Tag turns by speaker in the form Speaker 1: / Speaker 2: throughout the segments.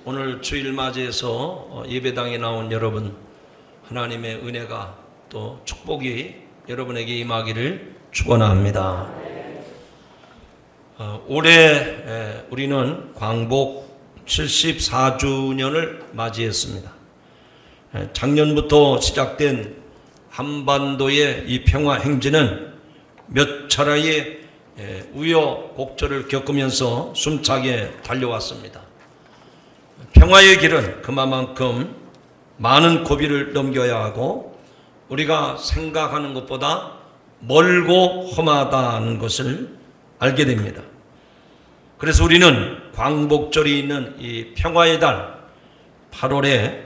Speaker 1: 오늘 주일 맞이해서 예배당에 나온 여러분, 하나님의 은혜가 또 축복이 여러분에게 임하기를 축원합니다. 올해 우리는 광복 74주년을 맞이했습니다. 작년부터 시작된 한반도의 이 평화 행진은 몇 차례의 우여곡절을 겪으면서 숨차게 달려왔습니다. 평화의 길은 그만큼 많은 고비를 넘겨야 하고 우리가 생각하는 것보다 멀고 험하다는 것을 알게 됩니다. 그래서 우리는 광복절이 있는 이 평화의 달 8월에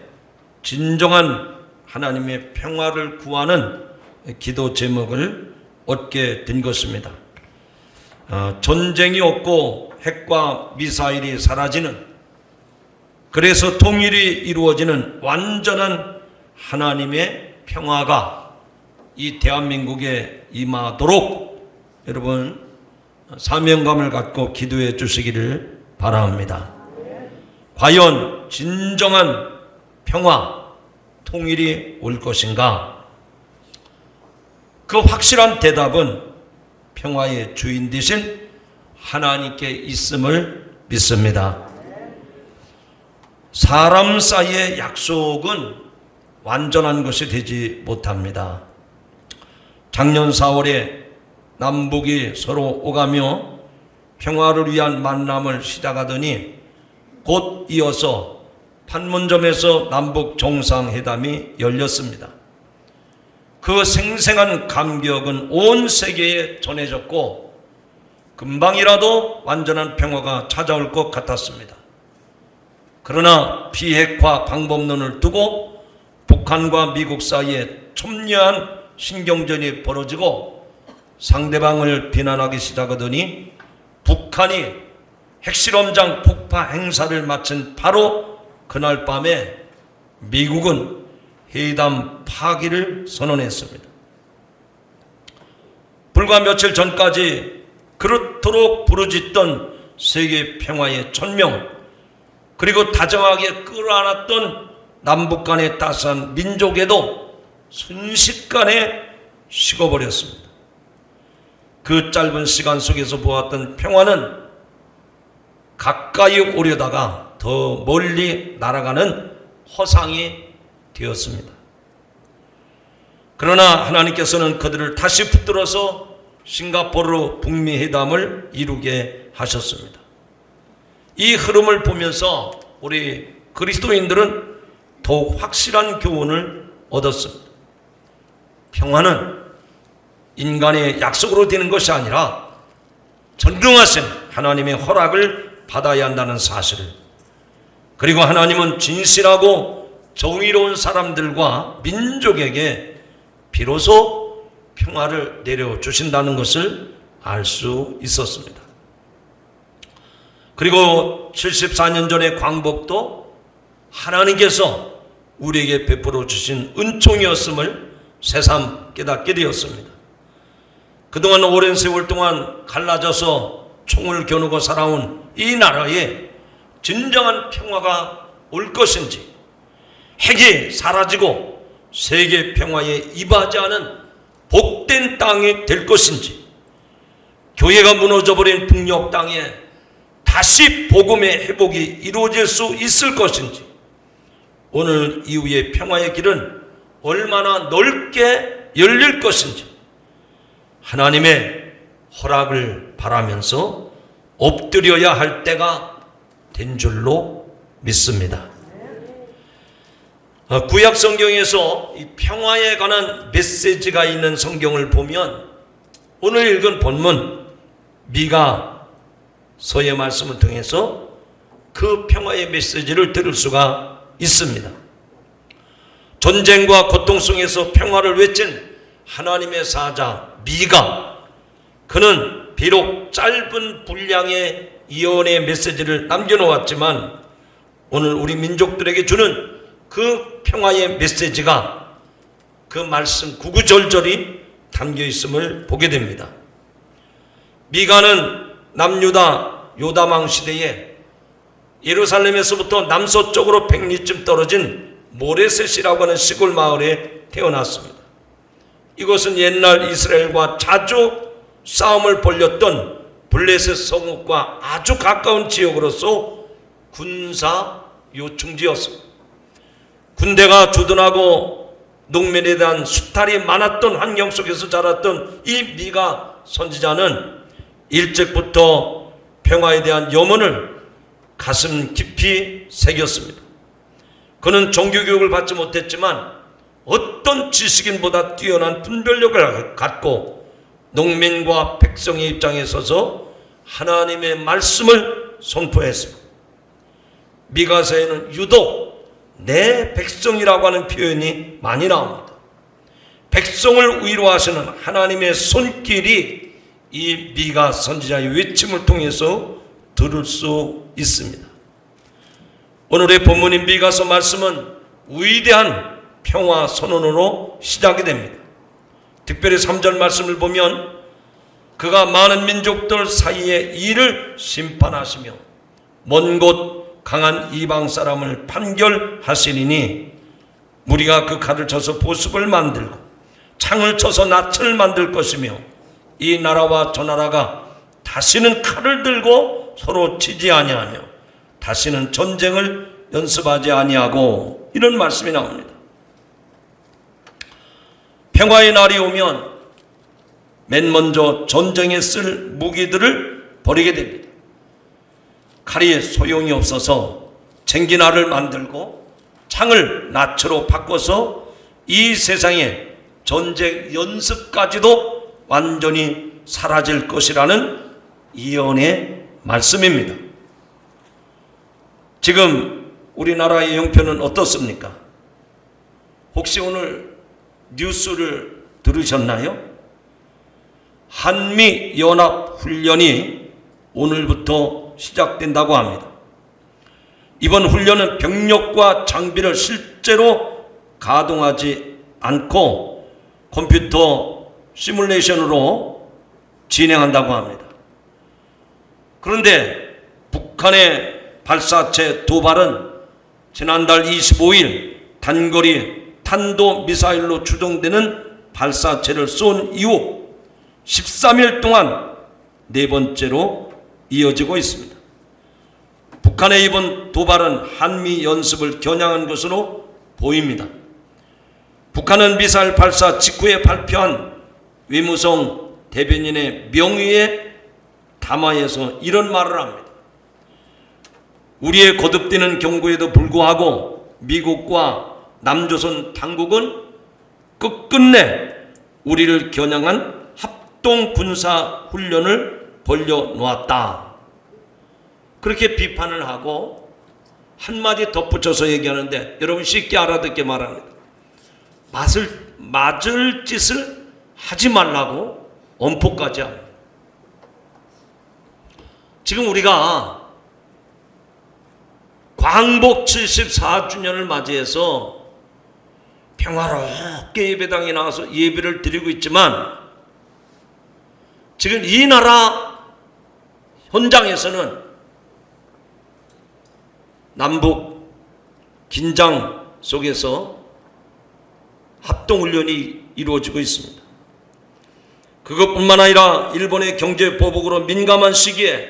Speaker 1: 진정한 하나님의 평화를 구하는 기도 제목을 얻게 된 것입니다. 전쟁이 없고 핵과 미사일이 사라지는, 그래서 통일이 이루어지는 완전한 하나님의 평화가 이 대한민국에 임하도록 여러분 사명감을 갖고 기도해 주시기를 바랍니다. 과연 진정한 평화, 통일이 올 것인가? 그 확실한 대답은 평화의 주인 되신 하나님께 있음을 믿습니다. 사람 사이의 약속은 완전한 것이 되지 못합니다. 작년 4월에 남북이 서로 오가며 평화를 위한 만남을 시작하더니 곧 이어서 판문점에서 남북 정상회담이 열렸습니다. 그 생생한 감격은 온 세계에 전해졌고 금방이라도 완전한 평화가 찾아올 것 같았습니다. 그러나 비핵화 방법론을 두고 북한과 미국 사이에 첨예한 신경전이 벌어지고 상대방을 비난하기 시작하더니 북한이 핵실험장 폭파 행사를 마친 바로 그날 밤에 미국은 회담 파기를 선언했습니다. 불과 며칠 전까지 그렇도록 부르짖던 세계 평화의 천명, 그리고 다정하게 끌어안았던 남북 간의 따스한 민족에도 순식간에 식어버렸습니다. 그 짧은 시간 속에서 보았던 평화는 가까이 오려다가 더 멀리 날아가는 허상이 되었습니다. 그러나 하나님께서는 그들을 다시 붙들어서 싱가포르 북미 회담을 이루게 하셨습니다. 이 흐름을 보면서 우리 그리스도인들은 더욱 확실한 교훈을 얻었습니다. 평화는 인간의 약속으로 되는 것이 아니라 전능하신 하나님의 허락을 받아야 한다는 사실을, 그리고 하나님은 진실하고 정의로운 사람들과 민족에게 비로소 평화를 내려주신다는 것을 알 수 있었습니다. 그리고 74년 전의 광복도 하나님께서 우리에게 베풀어 주신 은총이었음을 새삼 깨닫게 되었습니다. 그동안 오랜 세월 동안 갈라져서 총을 겨누고 살아온 이 나라에 진정한 평화가 올 것인지, 핵이 사라지고 세계 평화에 이바지하는 복된 땅이 될 것인지, 교회가 무너져버린 북녘 땅에 다시 복음의 회복이 이루어질 수 있을 것인지, 오늘 이후의 평화의 길은 얼마나 넓게 열릴 것인지 하나님의 허락을 바라면서 엎드려야 할 때가 된 줄로 믿습니다. 구약 성경에서 이 평화에 관한 메시지가 있는 성경을 보면 오늘 읽은 본문 미가 서의 말씀을 통해서 그 평화의 메시지를 들을 수가 있습니다. 전쟁과 고통 속에서 평화를 외친 하나님의 사자 미가, 그는 비록 짧은 분량의 예언의 메시지를 남겨놓았지만 오늘 우리 민족들에게 주는 그 평화의 메시지가 그 말씀 구구절절이 담겨 있음을 보게 됩니다. 미가는 남유다 요다망 시대에 예루살렘에서부터 남서쪽으로 100리쯤 떨어진 모레셋이라고 하는 시골 마을에 태어났습니다. 이곳은 옛날 이스라엘과 자주 싸움을 벌였던 블레셋 성읍과 아주 가까운 지역으로서 군사 요충지였습니다. 군대가 주둔하고 농민에 대한 수탈이 많았던 환경 속에서 자랐던 이 미가 선지자는 일찍부터 평화에 대한 염원을 가슴 깊이 새겼습니다. 그는 종교교육을 받지 못했지만 어떤 지식인보다 뛰어난 분별력을 갖고 농민과 백성의 입장에 서서 하나님의 말씀을 선포했습니다. 미가서에는 유독 내 백성이라고 하는 표현이 많이 나옵니다. 백성을 위로하시는 하나님의 손길이 이 미가 선지자의 외침을 통해서 들을 수 있습니다. 오늘의 본문인 미가서 말씀은 위대한 평화 선언으로 시작이 됩니다. 특별히 3절 말씀을 보면 그가 많은 민족들 사이에 이를 심판하시며 먼 곳 강한 이방 사람을 판결하시리니 무리가 그 칼을 쳐서 보습을 만들고 창을 쳐서 낯을 만들 것이며 이 나라와 저 나라가 다시는 칼을 들고 서로 치지 아니하며 다시는 전쟁을 연습하지 아니하고 이런 말씀이 나옵니다. 평화의 날이 오면 맨 먼저 전쟁에 쓸 무기들을 버리게 됩니다. 칼이 소용이 없어서 쟁기날을 만들고 창을 낫으로 바꿔서 이 세상에 전쟁 연습까지도 완전히 사라질 것이라는 예언의 말씀입니다. 지금 우리나라의 형편은 어떻습니까? 혹시 오늘 뉴스를 들으셨나요? 한미연합훈련이 오늘부터 시작된다고 합니다. 이번 훈련은 병력과 장비를 실제로 가동하지 않고 컴퓨터 시뮬레이션으로 진행한다고 합니다. 그런데 북한의 발사체 두 발은 지난달 25일 단거리 탄도미사일로 추정되는 발사체를 쏜 이후 13일 동안 네 번째로 이어지고 있습니다. 북한의 이번 도발은 한미 연습을 겨냥한 것으로 보입니다. 북한은 미사일 발사 직후에 발표한 위무성 대변인의 명의의 담화에서 이런 말을 합니다. 우리의 거듭되는 경고에도 불구하고 미국과 남조선 당국은 끝끝내 우리를 겨냥한 합동 군사 훈련을 벌려놓았다. 그렇게 비판을 하고 한마디 덧붙여서 얘기하는데 여러분 쉽게 알아듣게 말합니다. 맞을 짓을 하지 말라고 엄포까지 합니다. 지금 우리가 광복 74주년을 맞이해서 평화롭게 예배당에 나와서 예배를 드리고 있지만 지금 이 나라 현장에서는 남북 긴장 속에서 합동훈련이 이루어지고 있습니다. 그것뿐만 아니라 일본의 경제 보복으로 민감한 시기에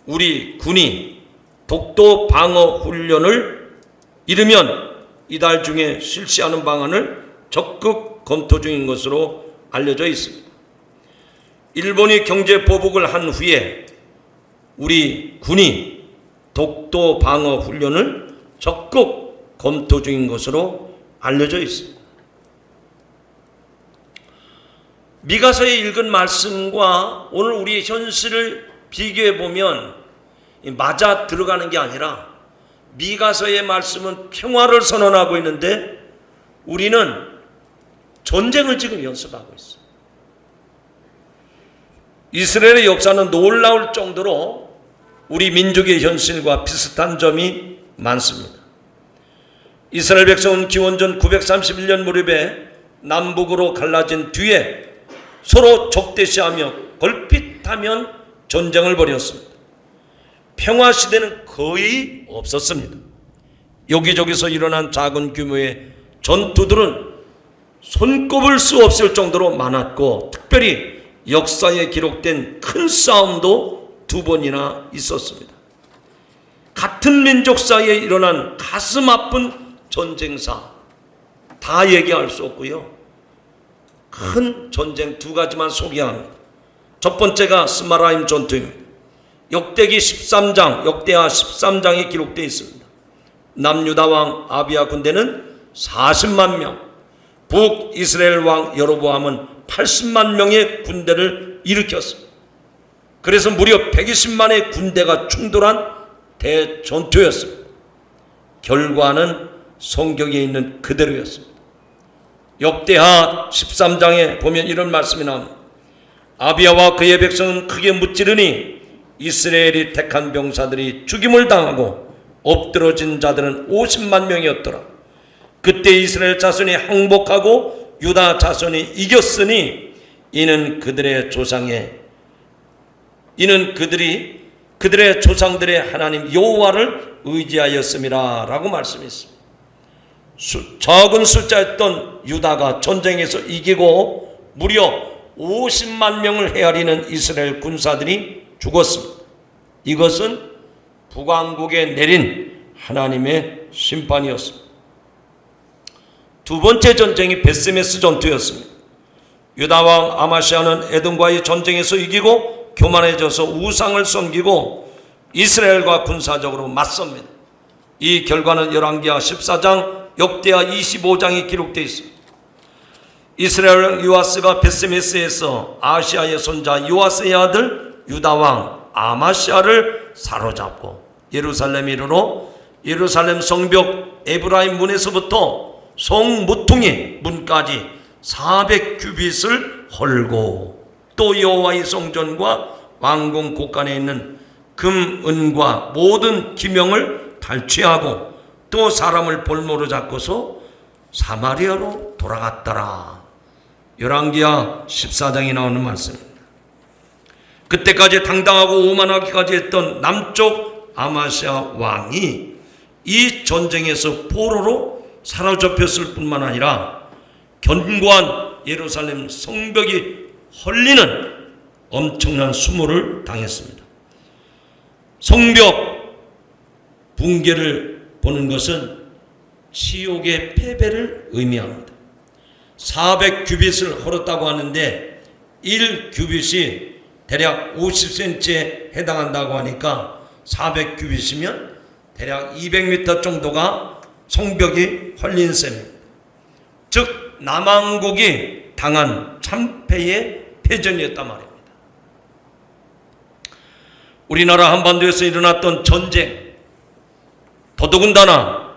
Speaker 1: 우리 군이 독도 방어 훈련을 이르면 이달 중에 실시하는 방안을 적극 검토 중인 것으로 알려져 있습니다. 일본이 경제 보복을 한 후에 우리 군이 독도 방어 훈련을 적극 검토 중인 것으로 알려져 있습니다. 미가서에 읽은 말씀과 오늘 우리의 현실을 비교해 보면 맞아 들어가는 게 아니라 미가서의 말씀은 평화를 선언하고 있는데 우리는 전쟁을 지금 연습하고 있어요. 이스라엘의 역사는 놀라울 정도로 우리 민족의 현실과 비슷한 점이 많습니다. 이스라엘 백성은 기원전 931년 무렵에 남북으로 갈라진 뒤에 서로 적대시하며 걸핏하면 전쟁을 벌였습니다. 평화시대는 거의 없었습니다. 여기저기서 일어난 작은 규모의 전투들은 손꼽을 수 없을 정도로 많았고, 특별히 역사에 기록된 큰 싸움도 2번이나 있었습니다. 같은 민족 사이에 일어난 가슴 아픈 전쟁사 다 얘기할 수 없고요. 큰 전쟁 2가지만 소개합니다. 첫 번째가 스마라임 전투입니다. 역대기 13장, 역대하 13장에 기록되어 있습니다. 남유다 왕 아비야 군대는 40만 명, 북이스라엘 왕 여로보암은 80만 명의 군대를 일으켰습니다. 그래서 무려 120만의 군대가 충돌한 대전투였습니다. 결과는 성경에 있는 그대로였습니다. 역대하 13장에 보면 이런 말씀이 나옵니다. 아비야와 그의 백성은 크게 무찌르니 이스라엘이 택한 병사들이 죽임을 당하고 엎드러진 자들은 50만 명이었더라. 그때 이스라엘 자손이 항복하고 유다 자손이 이겼으니 이는 그들의 조상들의 하나님 여호와를 의지하였음이라 라고 말씀했습니다. 적은 숫자였던 유다가 전쟁에서 이기고 무려 50만 명을 헤아리는 이스라엘 군사들이 죽었습니다. 이것은 북왕국에 내린 하나님의 심판이었습니다. 2번째 전쟁이 베스메스 전투였습니다. 유다왕 아마시아는 에돔과의 전쟁에서 이기고 교만해져서 우상을 섬기고 이스라엘과 군사적으로 맞섭니다. 이 결과는 열왕기하 14장, 역대하 25장에 기록되어 있습니다. 이스라엘 요아스가 베스메스에서 아시아의 손자 요아스의 아들 유다왕 아마시아를 사로잡고 예루살렘에 이르러 예루살렘 성벽 에브라임 문에서부터 성 모퉁이 문까지 400규빗을 헐고 또 여호와의 성전과 왕궁 곳간에 있는 금, 은과 모든 기명을 탈취하고 또 사람을 볼모로 잡고서 사마리아로 돌아갔더라. 열왕기하 14장에 나오는 말씀입니다. 그때까지 당당하고 오만하기까지 했던 남쪽 아마시아 왕이 이 전쟁에서 포로로 사로잡혔을 뿐만 아니라 견고한 예루살렘 성벽이 헐리는 엄청난 수모를 당했습니다. 성벽 붕괴를 보는 것은 지옥의 패배를 의미합니다. 400규빗을 헐었다고 하는데 1규빗이 대략 50cm에 해당한다고 하니까 400규빗이면 대략 200m 정도가 성벽이 헐린 셈입니다. 즉 남왕국이 당한 참패의 패전이었단 말입니다. 우리나라 한반도에서 일어났던 전쟁, 더더군다나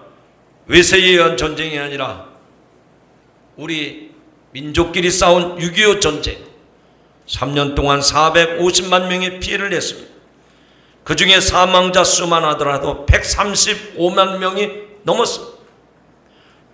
Speaker 1: 외세에 의한 전쟁이 아니라 우리 민족끼리 싸운 6.25 전쟁, 3년 동안 450만 명의 피해를 냈습니다. 그 중에 사망자 수만 하더라도 135만 명이 넘었습니다.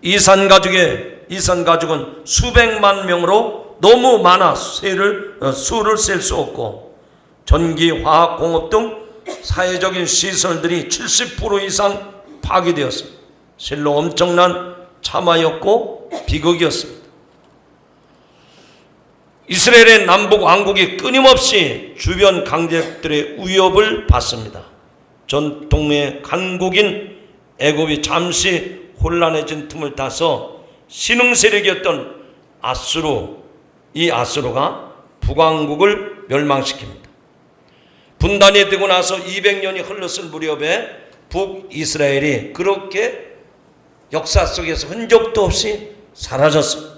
Speaker 1: 이산 가족은 수백만 명으로 너무 많아 수를 셀 수 없고 전기, 화학, 공업 등 사회적인 시설들이 70% 이상 파괴되었습니다. 실로 엄청난 참화였고 비극이었습니다. 이스라엘의 남북 왕국이 끊임없이 주변 강대국들의 위협을 받습니다. 전통의 강국인 애굽이 잠시 혼란해진 틈을 타서 신흥 세력이었던 이 아수르가 북왕국을 멸망시킵니다. 분단이 되고 나서 200년이 흘렀을 무렵에 북이스라엘이 그렇게 역사 속에서 흔적도 없이 사라졌습니다.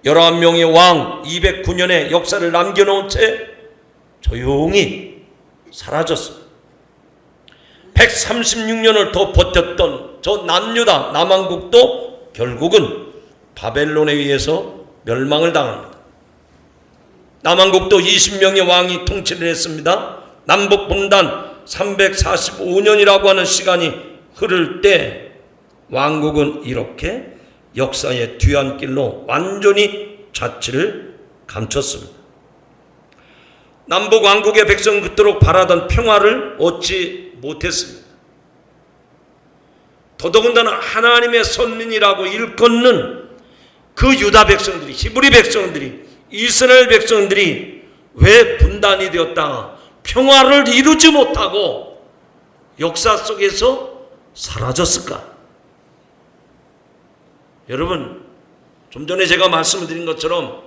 Speaker 1: 11명의 왕 209년의 역사를 남겨놓은 채 조용히 사라졌습니다. 136년을 더 버텼던 저 남유다 남왕국도 결국은 바벨론에 의해서 멸망을 당합니다. 남왕국도 20명의 왕이 통치를 했습니다. 남북 분단 345년이라고 하는 시간이 흐를 때 왕국은 이렇게 역사의 뒤안길로 완전히 자취를 감췄습니다. 남북 왕국의 백성은 그토록 바라던 평화를 얻지 못했습니다. 더더군다나 하나님의 선민이라고 일컫는 그 유다 백성들이, 히브리 백성들이, 이스라엘 백성들이 왜 분단이 되었다, 평화를 이루지 못하고 역사 속에서 사라졌을까? 여러분, 좀 전에 제가 말씀을 드린 것처럼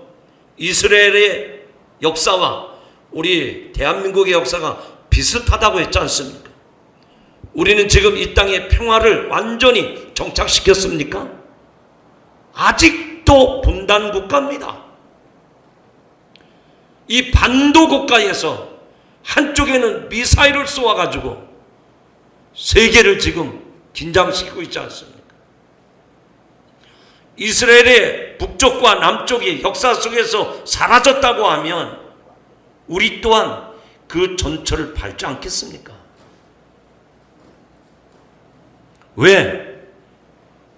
Speaker 1: 이스라엘의 역사와 우리 대한민국의 역사가 비슷하다고 했지 않습니까? 우리는 지금 이 땅의 평화를 완전히 정착시켰습니까? 아직도 분단 국가입니다. 이 반도 국가에서 한쪽에는 미사일을 쏘아가지고 세계를 지금 긴장시키고 있지 않습니까? 이스라엘의 북쪽과 남쪽이 역사 속에서 사라졌다고 하면 우리 또한 그 전철을 밟지 않겠습니까? 왜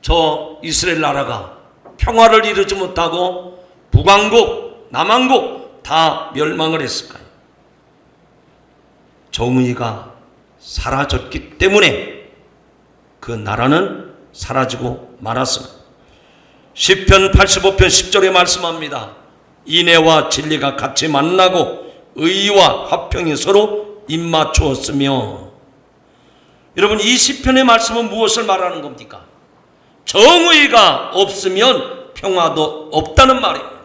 Speaker 1: 저 이스라엘 나라가 평화를 이루지 못하고 북왕국, 남왕국 다 멸망을 했을까요? 정의가 사라졌기 때문에 그 나라는 사라지고 말았습니다. 시편 85편 10절에 말씀합니다. 인애와 진리가 같이 만나고 의와 화평이 서로 입맞추었으며. 여러분, 이 시편의 말씀은 무엇을 말하는 겁니까? 정의가 없으면 평화도 없다는 말입니다.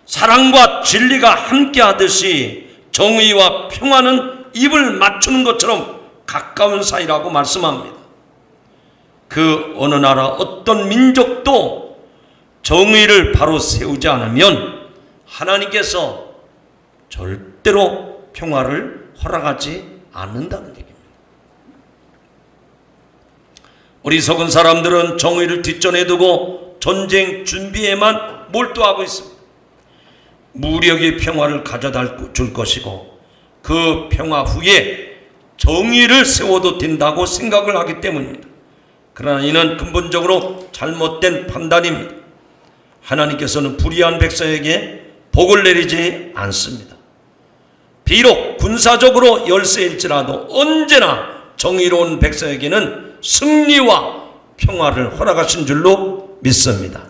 Speaker 1: 사랑과 진리가 함께 하듯이 정의와 평화는 입을 맞추는 것처럼 가까운 사이라고 말씀합니다. 그 어느 나라 어떤 민족도 정의를 바로 세우지 않으면 하나님께서 절대로 평화를 허락하지 않는다는 얘기입니다. 어리석은 사람들은 정의를 뒷전에 두고 전쟁 준비에만 몰두하고 있습니다. 무력이 평화를 가져다 줄 것이고 그 평화 후에 정의를 세워도 된다고 생각을 하기 때문입니다. 그러나 이는 근본적으로 잘못된 판단입니다. 하나님께서는 불의한 백성에게 복을 내리지 않습니다. 비록 군사적으로 열세일지라도 언제나 정의로운 백성에게는 승리와 평화를 허락하신 줄로 믿습니다.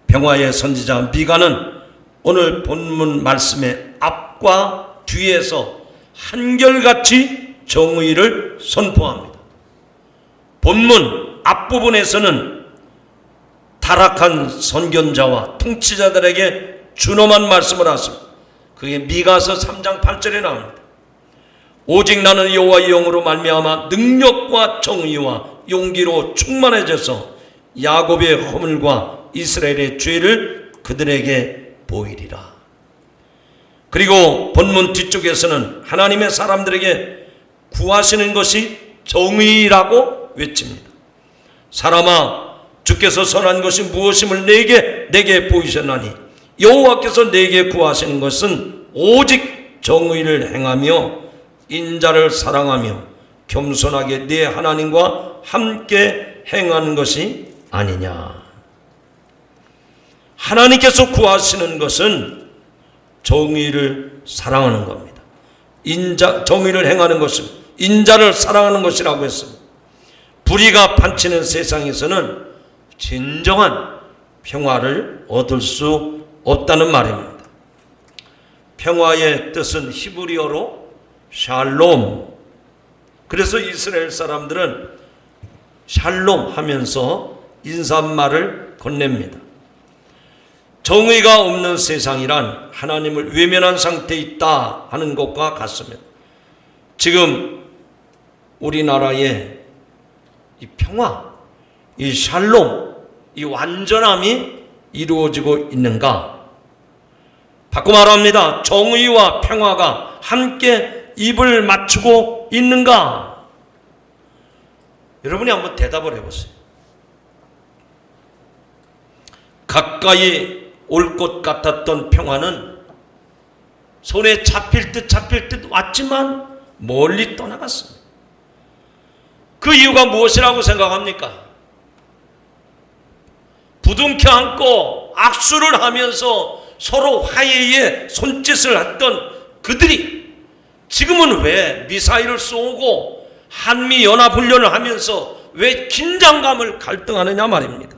Speaker 1: 평화의 선지자 미가는 오늘 본문 말씀의 앞과 뒤에서 한결같이 정의를 선포합니다. 본문 앞부분에서는 타락한 선견자와 통치자들에게 준엄한 말씀을 하십니다. 그게 미가서 3장 8절에 나옵니다. 오직 나는 여호와의 영으로 말미암아 능력과 정의와 용기로 충만해져서 야곱의 허물과 이스라엘의 죄를 그들에게 보이리라. 그리고 본문 뒤쪽에서는 하나님의 사람들에게 구하시는 것이 정의라고 외칩니다. 사람아, 주께서 선한 것이 무엇임을 내게 보이셨나니 여호와께서 내게 구하시는 것은 오직 정의를 행하며 인자를 사랑하며 겸손하게 네 하나님과 함께 행하는 것이 아니냐. 하나님께서 구하시는 것은 정의를 사랑하는 겁니다. 정의를 행하는 것은 인자를 사랑하는 것이라고 했습니다. 불의가 판치는 세상에서는 진정한 평화를 얻을 수 없다는 말입니다. 평화의 뜻은 히브리어로 샬롬. 그래서 이스라엘 사람들은 샬롬 하면서 인사말을 건넵니다. 정의가 없는 세상이란 하나님을 외면한 상태에 있다 하는 것과 같습니다. 지금 우리나라의 이 평화, 이 샬롬, 이 완전함이 이루어지고 있는가? 바꿔 말합니다. 정의와 평화가 함께 입을 맞추고 있는가? 여러분이 한번 대답을 해보세요. 가까이 올 것 같았던 평화는 손에 잡힐 듯 왔지만 멀리 떠나갔습니다. 그 이유가 무엇이라고 생각합니까? 부둥켜 안고 악수를 하면서 서로 화해의 손짓을 했던 그들이 지금은 왜 미사일을 쏘고 한미연합훈련을 하면서 왜 긴장감을 갈등하느냐 말입니다.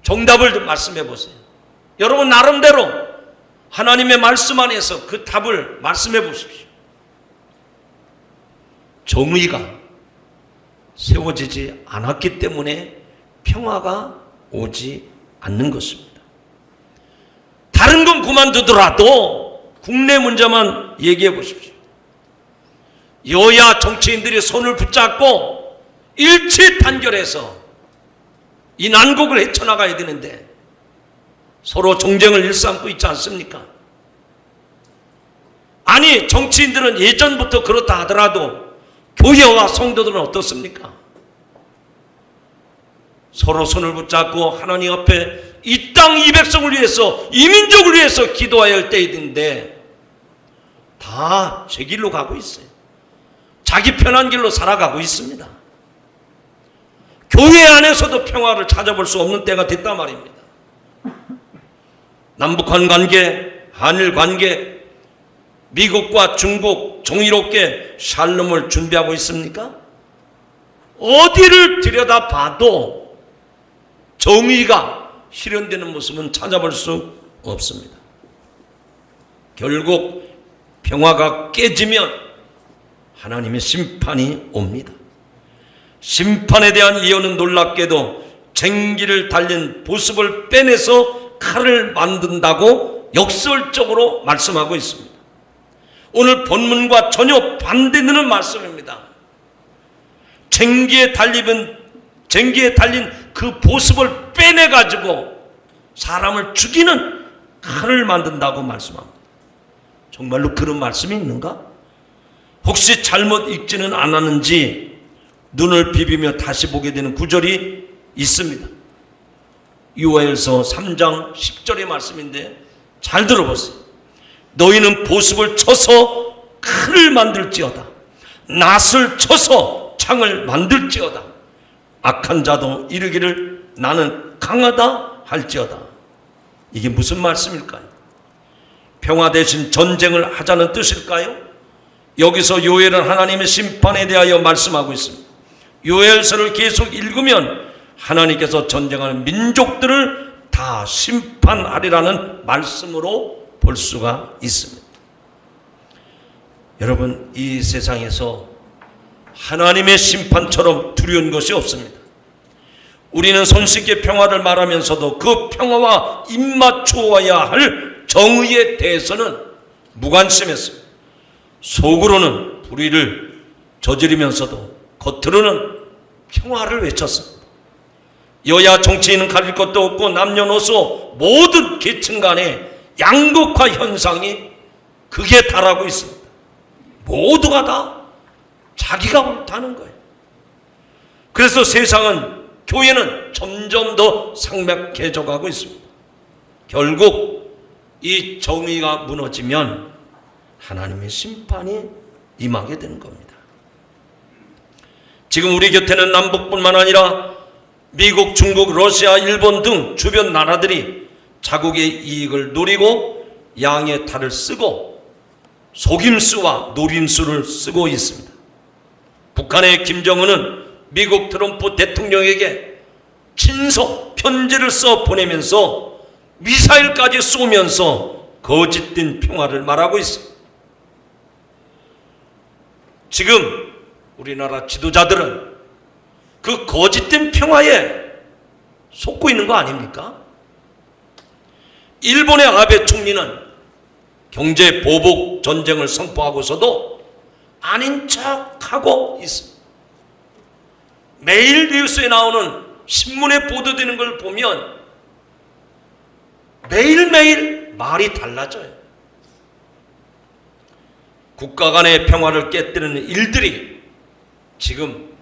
Speaker 1: 정답을 좀 말씀해 보세요. 여러분 나름대로 하나님의 말씀 안에서 그 답을 말씀해 보십시오. 정의가 세워지지 않았기 때문에 평화가 오지 않는 것입니다. 다른 건 그만두더라도 국내 문제만 얘기해 보십시오. 여야 정치인들이 손을 붙잡고 일치 단결해서 이 난국을 헤쳐나가야 되는데 서로 정쟁을 일삼고 있지 않습니까? 아니 정치인들은 예전부터 그렇다 하더라도 교회와 성도들은 어떻습니까? 서로 손을 붙잡고 하나님 앞에 이 땅 이 백성을 위해서 이 민족을 위해서 기도해야 할 때인데 다 제 길로 가고 있어요. 자기 편한 길로 살아가고 있습니다. 교회 안에서도 평화를 찾아볼 수 없는 때가 됐단 말입니다. 남북한 관계, 한일 관계, 미국과 중국 정의롭게 샬롬을 준비하고 있습니까? 어디를 들여다봐도 정의가 실현되는 모습은 찾아볼 수 없습니다. 결국 평화가 깨지면 하나님의 심판이 옵니다. 심판에 대한 예언은 놀랍게도 쟁기를 달린 보습을 빼내서 칼을 만든다고 역설적으로 말씀하고 있습니다. 오늘 본문과 전혀 반대되는 말씀입니다. 쟁기에 달린 그 보습을 빼내가지고 사람을 죽이는 칼을 만든다고 말씀합니다. 정말로 그런 말씀이 있는가? 혹시 잘못 읽지는 않았는지 눈을 비비며 다시 보게 되는 구절이 있습니다. 요엘서 3장 10절의 말씀인데 잘 들어보세요. 너희는 보습을 쳐서 칼을 만들지어다. 낫을 쳐서 창을 만들지어다. 악한 자도 이르기를 나는 강하다 할지어다. 이게 무슨 말씀일까요? 평화 대신 전쟁을 하자는 뜻일까요? 여기서 요엘은 하나님의 심판에 대하여 말씀하고 있습니다. 요엘서를 계속 읽으면 하나님께서 전쟁하는 민족들을 다 심판하리라는 말씀으로 볼 수가 있습니다. 여러분, 이 세상에서 하나님의 심판처럼 두려운 것이 없습니다. 우리는 손쉽게 평화를 말하면서도 그 평화와 입맞추어야 할 정의에 대해서는 무관심했습니다. 속으로는 불의를 저지르면서도 겉으로는 평화를 외쳤습니다. 여야 정치인은 가릴 것도 없고 남녀노소 모든 계층 간의 양극화 현상이 극에 달하고 있습니다. 모두가 다 자기가 옳다는 거예요. 그래서 세상은, 교회는 점점 더 상맥해져 가고 있습니다. 결국 이 정의가 무너지면 하나님의 심판이 임하게 되는 겁니다. 지금 우리 곁에는 남북뿐만 아니라 미국, 중국, 러시아, 일본 등 주변 나라들이 자국의 이익을 노리고 양의 탈을 쓰고 속임수와 노림수를 쓰고 있습니다. 북한의 김정은은 미국 트럼프 대통령에게 친서 편지를 써 보내면서 미사일까지 쏘면서 거짓된 평화를 말하고 있습니다. 지금 우리나라 지도자들은 그 거짓된 평화에 속고 있는 거 아닙니까? 일본의 아베 총리는 경제 보복 전쟁을 선포하고서도 아닌 척하고 있습니다. 매일 뉴스에 나오는 신문에 보도되는 걸 보면 매일매일 말이 달라져요. 국가 간의 평화를 깨뜨리는 일들이 지금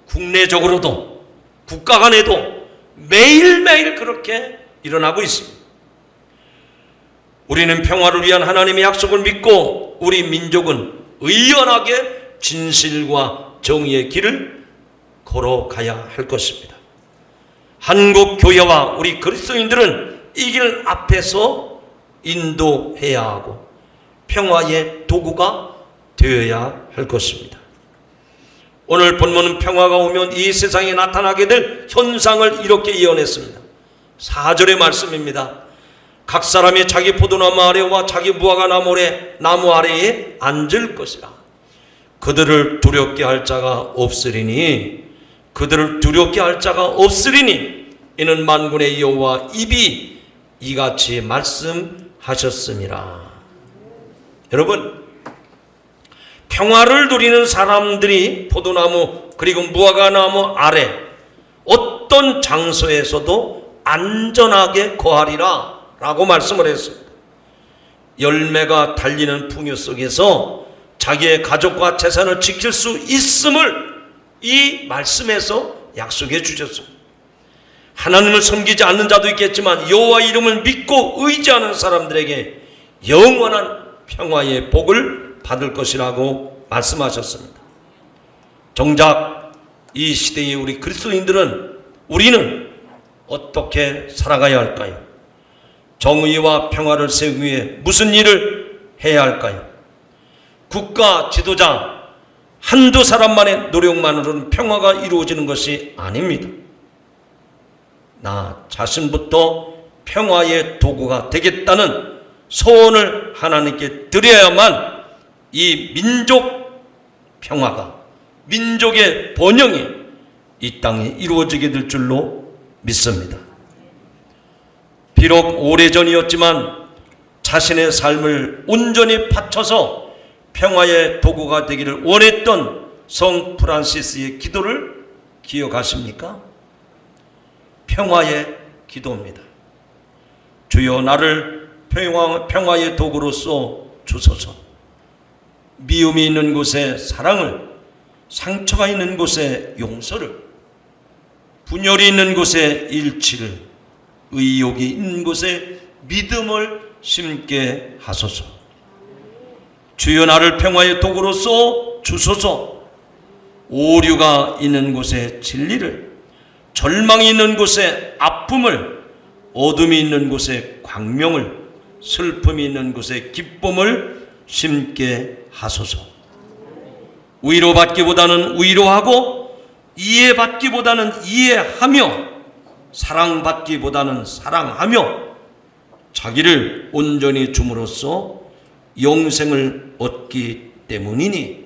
Speaker 1: 국내적으로도 국가 간에도 매일매일 그렇게 일어나고 있습니다. 우리는 평화를 위한 하나님의 약속을 믿고 우리 민족은 의연하게 진실과 정의의 길을 걸어가야 할 것입니다. 한국 교회와 우리 그리스도인들은 이 길 앞에서 인도해야 하고 평화의 도구가 되어야 할 것입니다. 오늘 본문은 평화가 오면 이 세상에 나타나게 될 현상을 이렇게 예언했습니다. 4절의 말씀입니다. 각 사람이 자기 포도나무 아래와 자기 무화과 나무 아래에 앉을 것이라. 그들을 두렵게 할 자가 없으리니 이는 만군의 여호와 입이 이같이 말씀하셨음이라. 여러분, 평화를 누리는 사람들이 포도나무 그리고 무화과나무 아래 어떤 장소에서도 안전하게 거하리라 라고 말씀을 했습니다. 열매가 달리는 풍요 속에서 자기의 가족과 재산을 지킬 수 있음을 이 말씀에서 약속해 주셨습니다. 하나님을 섬기지 않는 자도 있겠지만 여호와 이름을 믿고 의지하는 사람들에게 영원한 평화의 복을 받을 것이라고 말씀하셨습니다. 정작 이 시대의 우리 그리스도인들은 우리는 어떻게 살아가야 할까요? 정의와 평화를 세우기 위해 무슨 일을 해야 할까요? 국가 지도자 한두 사람만의 노력만으로는 평화가 이루어지는 것이 아닙니다. 나 자신부터 평화의 도구가 되겠다는 소원을 하나님께 드려야만 이 민족 평화가, 민족의 번영이 이 땅에 이루어지게 될 줄로 믿습니다. 비록 오래전이었지만 자신의 삶을 온전히 바쳐서 평화의 도구가 되기를 원했던 성 프란시스의 기도를 기억하십니까? 평화의 기도입니다. 주여 나를 평화의 도구로서 주소서. 미움이 있는 곳에 사랑을, 상처가 있는 곳에 용서를, 분열이 있는 곳에 일치를, 의욕이 있는 곳에 믿음을 심게 하소서. 주여 나를 평화의 도구로서 주소서. 오류가 있는 곳에 진리를, 절망이 있는 곳에 아픔을, 어둠이 있는 곳에 광명을, 슬픔이 있는 곳에 기쁨을 심게 하소서. 위로받기보다는 위로하고 이해받기보다는 이해하며 사랑받기보다는 사랑하며 자기를 온전히 줌으로써 영생을 얻기 때문이니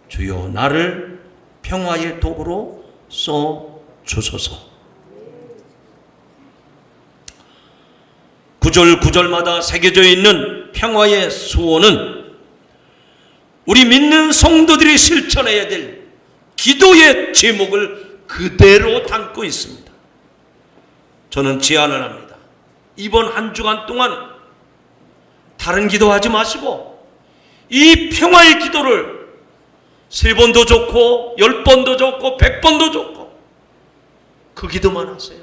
Speaker 1: 주여 나를 평화의 도구로 써 주소서. 구절마다 새겨져 있는 평화의 수호는 우리 믿는 성도들이 실천해야 될 기도의 제목을 그대로 담고 있습니다. 저는 제안을 합니다. 이번 한 주간 동안 다른 기도하지 마시고 이 평화의 기도를 3번도 좋고 10번도 좋고 100번도 좋고 그 기도만 하세요.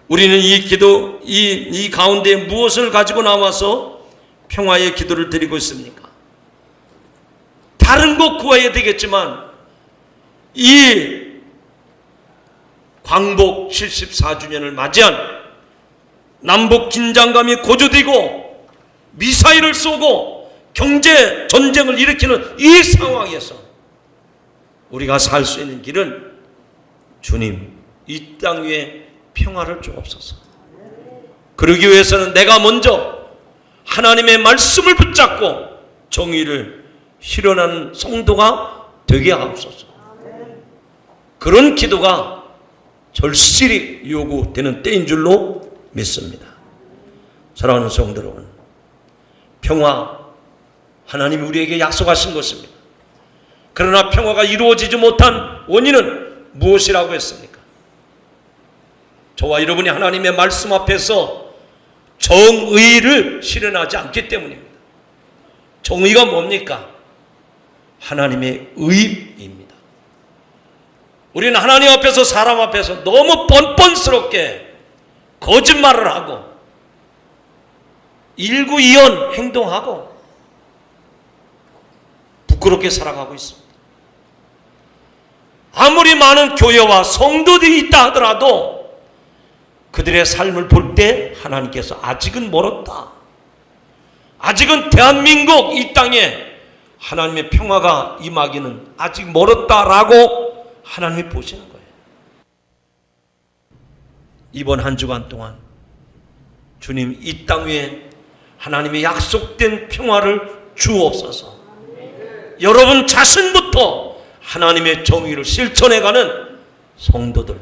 Speaker 1: 우리는 이 기도, 이 가운데 무엇을 가지고 나와서 평화의 기도를 드리고 있습니까? 다른 것 구해야 되겠지만 이 광복 74주년을 맞이한 남북 긴장감이 고조되고 미사일을 쏘고 경제 전쟁을 일으키는 이 상황에서 우리가 살 수 있는 길은 주님, 이 땅 위에 평화를 주옵소서. 그러기 위해서는 내가 먼저 하나님의 말씀을 붙잡고 정의를 실현하는 성도가 되게 하옵소서. 그런 기도가 절실히 요구되는 때인 줄로 믿습니다. 사랑하는 성도 여러분, 평화, 하나님이 우리에게 약속하신 것입니다. 그러나 평화가 이루어지지 못한 원인은 무엇이라고 했습니까? 저와 여러분이 하나님의 말씀 앞에서 정의를 실현하지 않기 때문입니다. 정의가 뭡니까? 하나님의 의입니다. 우리는 하나님 앞에서 사람 앞에서 너무 뻔뻔스럽게 거짓말을 하고 일구이연 행동하고 부끄럽게 살아가고 있습니다. 아무리 많은 교회와 성도들이 있다 하더라도 그들의 삶을 볼 때 하나님께서 아직은 멀었다. 아직은 대한민국 이 땅에 하나님의 평화가 임하기는 아직 멀었다라고 하나님이 보시는 거예요. 이번 한 주간 동안 주님 이 땅 위에 하나님의 약속된 평화를 주옵소서. 여러분 자신부터 하나님의 정의를 실천해가는 성도들,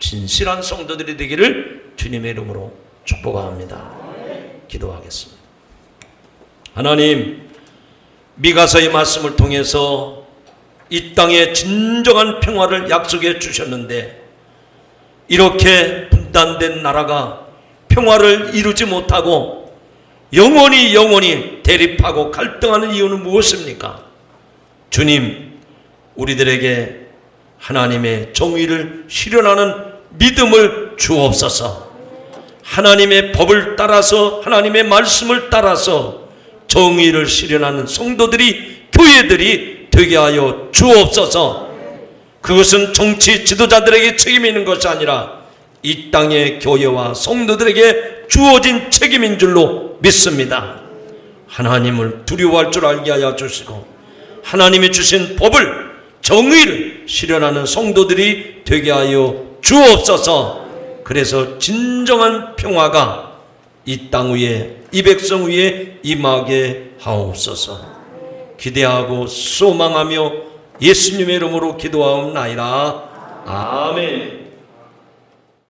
Speaker 1: 진실한 성도들이 되기를 주님의 이름으로 축복합니다. 기도하겠습니다. 하나님, 미가서의 말씀을 통해서 이 땅에 진정한 평화를 약속해 주셨는데 이렇게 분단된 나라가 평화를 이루지 못하고 영원히 대립하고 갈등하는 이유는 무엇입니까? 주님, 우리들에게 하나님의 정의를 실현하는 믿음을 주옵소서. 하나님의 법을 따라서, 하나님의 말씀을 따라서 정의를 실현하는 성도들이, 교회들이 되게 하여 주옵소서. 그것은 정치 지도자들에게 책임이 있는 것이 아니라 이 땅의 교회와 성도들에게 주어진 책임인 줄로 믿습니다. 하나님을 두려워할 줄 알게 하여 주시고 하나님이 주신 법을, 정의를 실현하는 성도들이 되게 하여 주옵소서. 그래서 진정한 평화가 이 땅 위에, 이 백성 위에 임하게 하옵소서. 기대하고 소망하며 예수님의 이름으로 기도하옵나이다. 아멘.